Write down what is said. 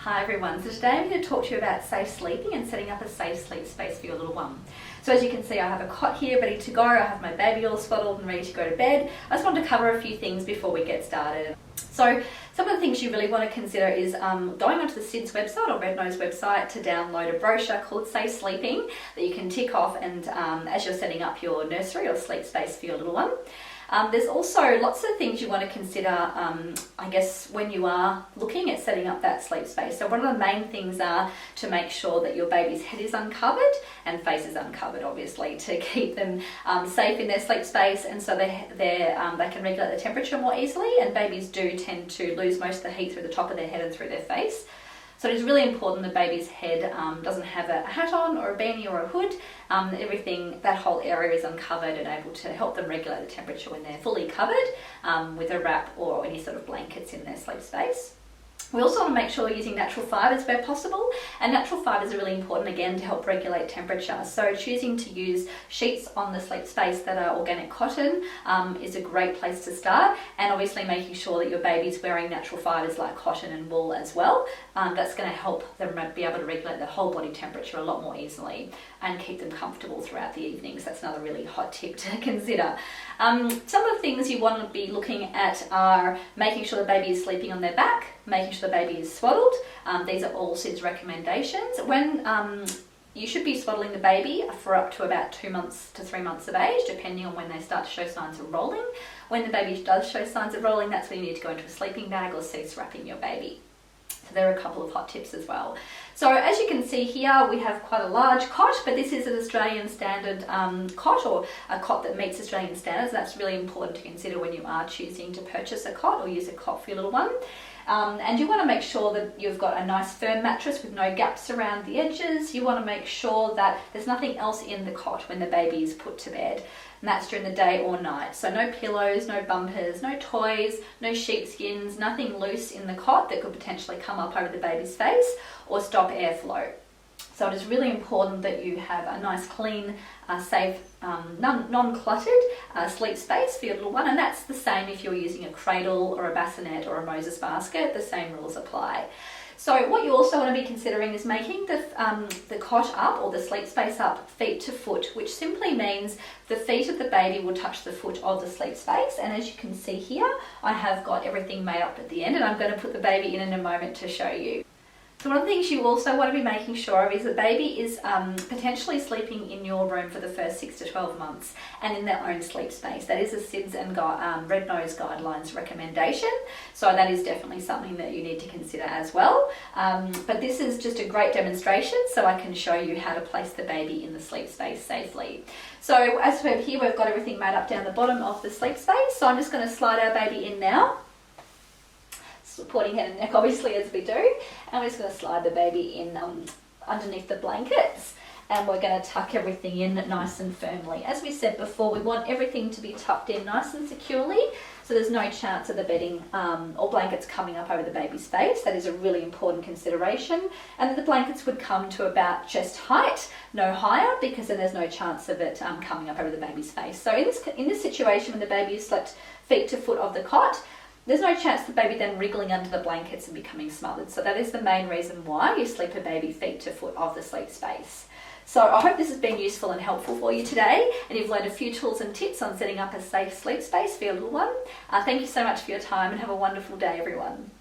Hi everyone, so today I'm going to talk to you about safe sleeping and setting up a safe sleep space for your little one. So as you can see, I have a cot here ready to go. I have my baby all swaddled and ready to go to bed. I just want to cover a few things before we get started. So some of the things you really want to consider is going onto the SIDS website or Red Nose website to download a brochure called Safe Sleeping that you can tick off and as you're setting up your nursery or sleep space for your little one. There's also lots of things you want to consider, I guess, when you are looking at setting up that sleep space. So one of the main things are to make sure that your baby's head is uncovered and face is uncovered, obviously, to keep them safe in their sleep space, and so they can regulate the temperature more easily, and babies do tend to lose most of the heat through the top of their head and through their face. So it is really important the baby's head doesn't have a hat on or a beanie or a hood. Everything, that whole area is uncovered and able to help them regulate the temperature when they're fully covered with a wrap or any sort of blankets in their sleep space. We also want to make sure we're using natural fibres where possible, and natural fibres are really important again to help regulate temperature. So choosing to use sheets on the sleep space that are organic cotton is a great place to start, and obviously making sure that your baby's wearing natural fibres like cotton and wool as well. That's going to help them be able to regulate the whole body temperature a lot more easily and keep them comfortable throughout the evenings. That's another really hot tip to consider. Some of the things you want to be looking at are making sure the baby is sleeping on their back, making sure the baby is swaddled. These are all SIDS recommendations. When you should be swaddling the baby for up to about 2 months to 3 months of age, depending on when they start to show signs of rolling. When the baby does show signs of rolling, that's when you need to go into a sleeping bag or cease wrapping your baby. So there are a couple of hot tips as well. So as you can see here, we have quite a large cot, but this is an Australian standard cot, or a cot that meets Australian standards. That's really important to consider when you are choosing to purchase a cot or use a cot for your little one. And you want to make sure that you've got a nice firm mattress with no gaps around the edges. You want to make sure that there's nothing else in the cot when the baby is put to bed, and that's during the day or night. So no pillows, no bumpers, no toys, no sheepskins, nothing loose in the cot that could potentially come up over the baby's face or stop airflow. So it is really important that you have a nice, clean, safe, non-cluttered sleep space for your little one, and that's the same if you're using a cradle or a bassinet or a Moses basket. The same rules apply. So what you also want to be considering is making the cot up, or the sleep space up, feet to foot, which simply means the feet of the baby will touch the foot of the sleep space. And as you can see here, I have got everything made up at the end, and I'm going to put the baby in a moment to show you. So one of the things you also want to be making sure of is the baby is potentially sleeping in your room for the first 6 to 12 months and in their own sleep space. That is a SIDS and Red Nose guidelines recommendation. So that is definitely something that you need to consider as well. But this is just a great demonstration, so I can show you how to place the baby in the sleep space safely. So as we're here, we've got everything made up down the bottom of the sleep space. So I'm just going to slide our baby in now, supporting head and neck obviously as we do, and we're just going to slide the baby in underneath the blankets, and we're going to tuck everything in nice and firmly. As we said before, we want everything to be tucked in nice and securely, so there's no chance of the bedding or blankets coming up over the baby's face. That is a really important consideration, and the blankets would come to about chest height, no higher, because then there's no chance of it coming up over the baby's face. So in this situation, when the baby is slept feet to foot of the cot, there's no chance the baby then wriggling under the blankets and becoming smothered. So that is the main reason why you sleep a baby feet to foot of the sleep space. So I hope this has been useful and helpful for you today, and you've learned a few tools and tips on setting up a safe sleep space for your little one. Thank you so much for your time, and have a wonderful day, everyone.